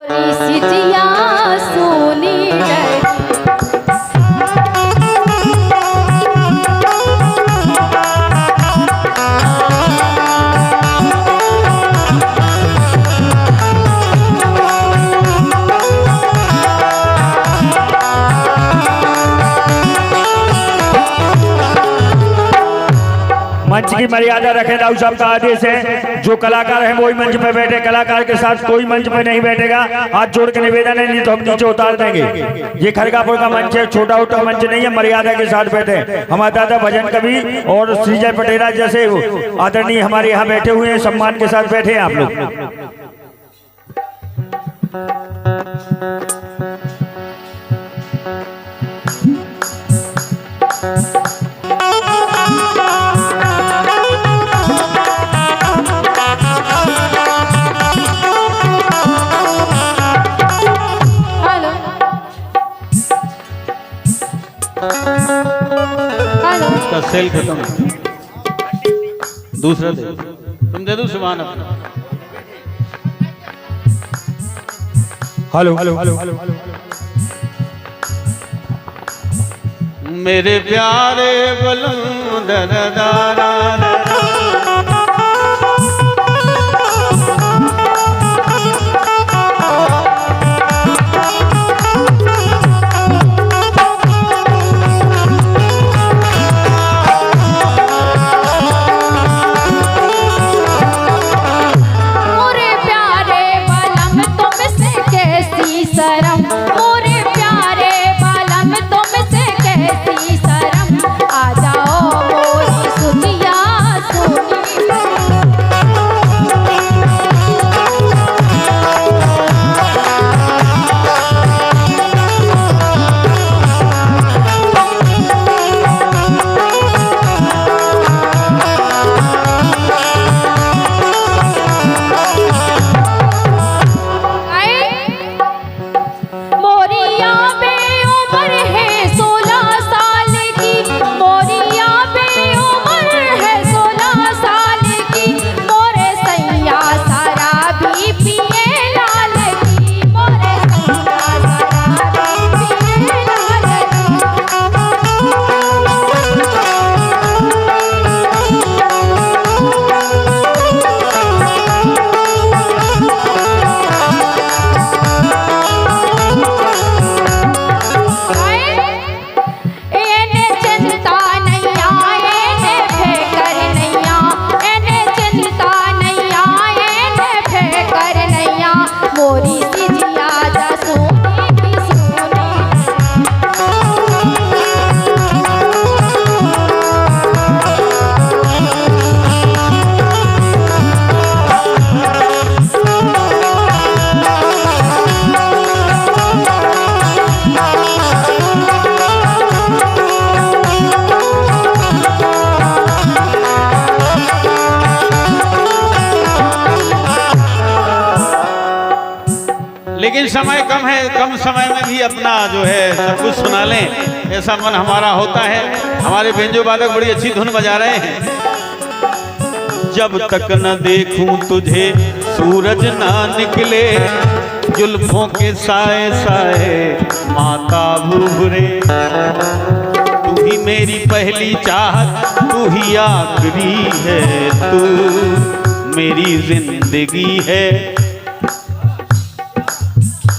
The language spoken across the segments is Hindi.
सिजिया सोनी मंच की मर्यादा रखें राव साहब का आदेश है। जो कलाकार है वही मंच पे बैठे, कलाकार के साथ कोई मंच पे नहीं बैठेगा। हाथ जोड़ के निवेदन है, नहीं तो हम नीचे उतार देंगे। ये खरगापुर का मंच है, छोटा उठा मंच नहीं है, मर्यादा के साथ बैठे। हमारे दादा भजन कवि और श्रीजय पटेरा जैसे आदरणीय हमारे यहाँ बैठे हुए हैं, सम्मान के साथ बैठे हैं आप लोग। उसका सेल खत्म, दूसरा दे तुम दे दो सुभान अपना। Hello hello hello hello hello मेरे प्यारे बलूं दरदारा लेकिन समय कम है, कम समय में भी अपना जो है सब कुछ सुना लें, ऐसा मन हमारा होता है। हमारे बेंजो वादक बड़ी अच्छी धुन बजा रहे हैं। जब तक न देखूं तुझे सूरज ना निकले, जुल्फों के साए साए माता भूरे। तू ही मेरी पहली चाहत, तू ही आखिरी है, तू मेरी जिंदगी है,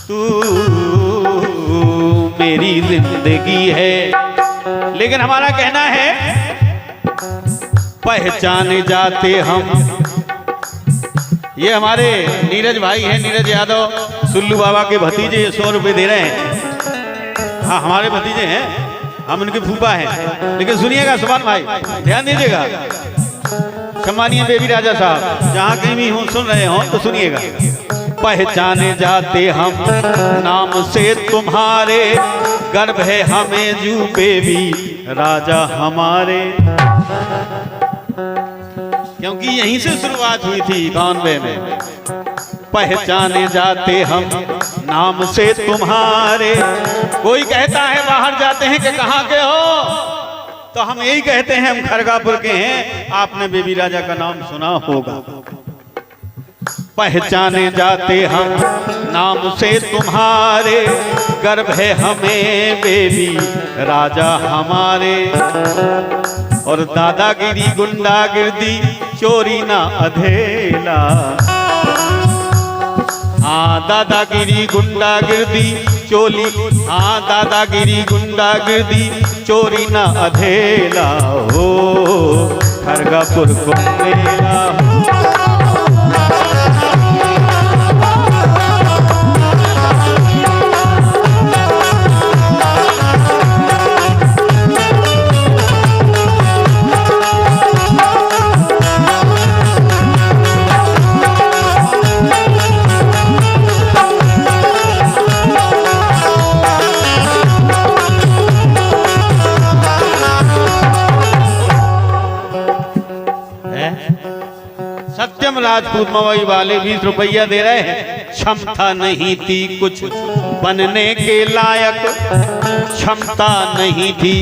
तू मेरी जिंदगी है। लेकिन हमारा कहना है पहचाने जाते हम। ये हमारे नीरज भाई हैं, नीरज यादव, सुल्लू बाबा के भतीजे 100 रुपये दे रहे हैं। हाँ हमारे भतीजे हैं, हम उनके फूफा हैं। लेकिन सुनिएगा सुभान भाई, ध्यान दीजिएगा। सम्मानीय बेबी राजा साहब जहाँ कहीं भी हो सुन रहे हो तो सुनिएगा। पहचाने जाते हम नाम से तुम्हारे, गर्व है हमें जू बेबी राजा हमारे। क्योंकि यहीं से शुरुआत हुई थी 91 में। पहचाने जाते हम नाम से तुम्हारे। कोई कहता है बाहर जाते हैं कि कहाँ के हो, तो हम यही कहते हैं हम खरगापुर के हैं। आपने बेबी राजा का नाम सुना होगा। पहचाने जाते हम नाम से तुम्हारे, गर्व है हमें बेबी राजा हमारे। और दादागिरी गुंडागिर्दी चोरी ना अधेला, हाँ दादागिरी गुंडागिर्दी चोली, हाँ दादागिरी गुंडागिर्दी चोरी ना अधेला हो, खरगापुर को मेला सत्यम राजपूत मवई वाले 20 रुपया दे रहे हैं। क्षमता नहीं थी कुछ बनने के लायक, क्षमता नहीं थी।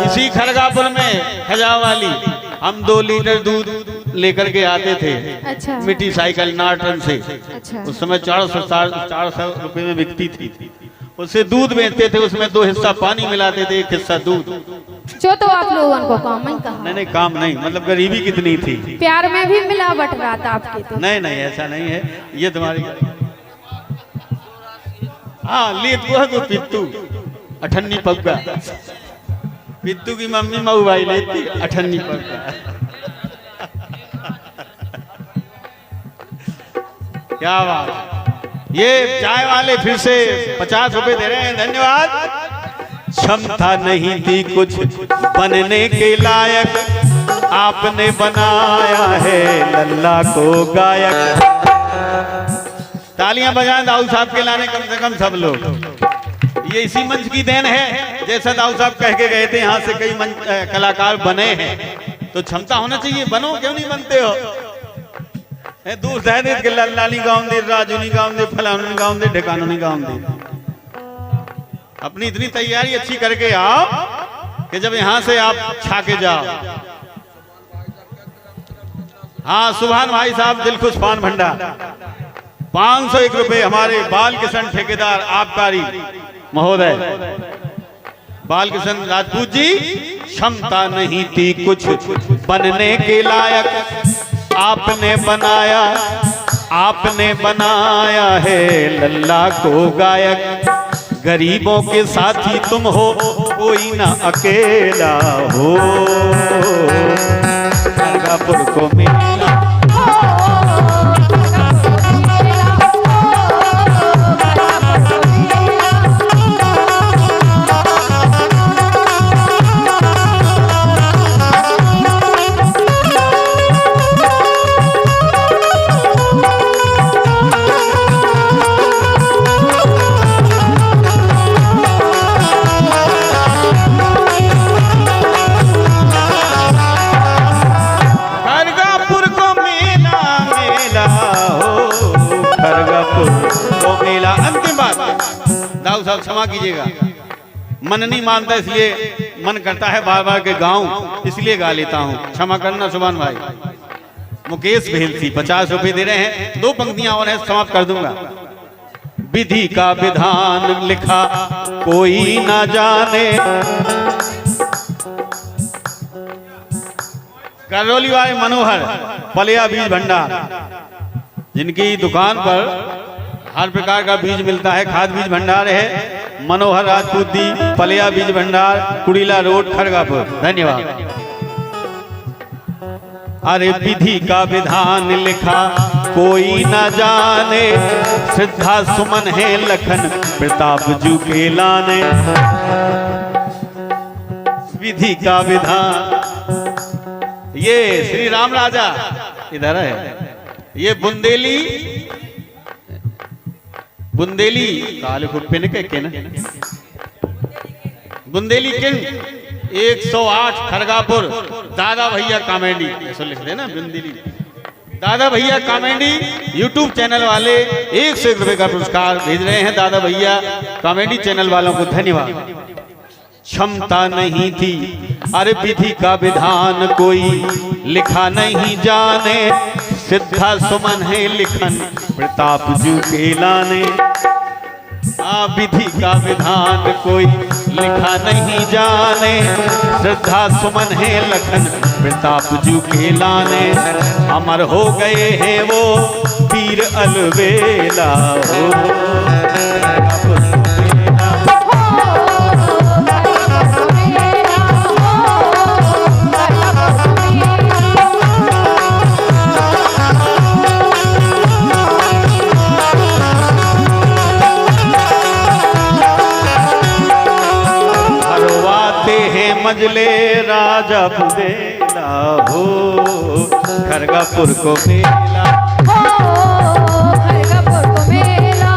इसी खरगापुर में खजावाली हम 2 लीटर दूध लेकर के आते थे। अच्छा। मिट्टी साइकिल नाटन से। अच्छा। उस समय 400 रुपए में बिकती थी। उससे दूध बेचते थे, उसमें 2 हिस्सा पानी मिलाते थे, 1 हिस्सा दूध। जो तो आप लोगों को काम ही कहा। नहीं काम नहीं, मतलब गरीबी कितनी थी। प्यार में भी मिलावट रहा था आपके तो। नहीं ऐसा नहीं है, ये तुम्हारी हाँ ले तो पित्तू अठन्नी पक्का, पित्तू की मम्मी मऊ भाई लेती अठन्नी पक्का। क्या बात, ये चाय वाले फिर से 50 रुपए दे रहे हैं, धन्यवाद। क्षमता नहीं थी कुछ बनने के लायक, आपने बनाया है लल्ला को गायक। तालियां बजाएं दाऊ साहब के लाने कम से कम सब लोग। ये इसी मंच की देन है, जैसा दाऊ साहब कह के गए थे यहाँ से कई कलाकार बने हैं, तो क्षमता होना चाहिए। बनो, क्यों नहीं बनते हो? दूर दे के लाली गाँव दे, राजू नहीं गाँव दे, फलानु गाँव दे, ढिकानो नहीं गाँव दे। अपनी इतनी तैयारी अच्छी करके आओ कि जब यहाँ से आप छा के जाओ। हाँ सुभान भाई साहब दिलखुश पान भंडार 501 रुपए हमारे बाल किशन ठेकेदार आबकारी महोदय बाल किशन राजपूत जी। क्षमता नहीं थी कुछ बनने के लायक, आपने बनाया है लल्ला को गायक। गरीबों के साथी तुम हो, कोई ना अकेला हो, खरगापुर को मेला। साहब क्षमा कीजिएगा, मन नहीं मानता इसलिए मन करता है बार बार के गाऊं, इसलिए गा लेता हूं, क्षमा करना सुभान भाई। मुकेश भेलसी 50 रुपए दे रहे हैं, 2 पंक्तियां और हैं, समाप्त कर दूंगा। विधि का विधान लिखा कोई ना जाने, करौली वाले मनोहर पलिया बीज भंडार, जिनकी दुकान पर हर प्रकार का बीज मिलता है, खाद बीज भंडार है, मनोहर राजपूत दी पलिया बीज भंडार, कुड़ीला रोड खरगापुर, धन्यवाद। अरे विधि का विधान लिखा कोई न जाने, श्रद्धा सुमन है लखन प्रताप जू के लाने। विधि का विधान, ये श्री राम राजा इधर है, ये बुंदेली काल पिन के न बुंदेली किंग 108 खरगापुर, दादा भैया कॉमेडी ऐसा लिख देना, बुंदेली दादा भैया कॉमेडी यूट्यूब चैनल वाले 101 रुपए का पुरस्कार भेज रहे हैं। दादा भैया कॉमेडी चैनल वालों को धन्यवाद। क्षमता नहीं थी, अरे विधि का विधान कोई लिखा नहीं जाने, सिद्धा सुमन है लिखन प्रताप जू के लाने। विधि का विधान कोई लिखा नहीं जाने, श्रद्धा सुमन है लखन प्रताप जू के लाने। अमर हो गए हैं वो वीर अलवेला हो। मजले राजा बुदेला हो, खरगापुर को मेला खरगापुर को मेला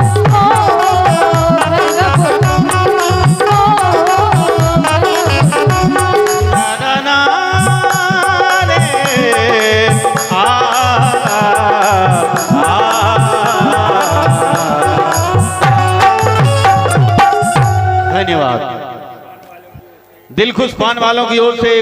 धन्यवाद। दिल खुश पान वालों की ओर से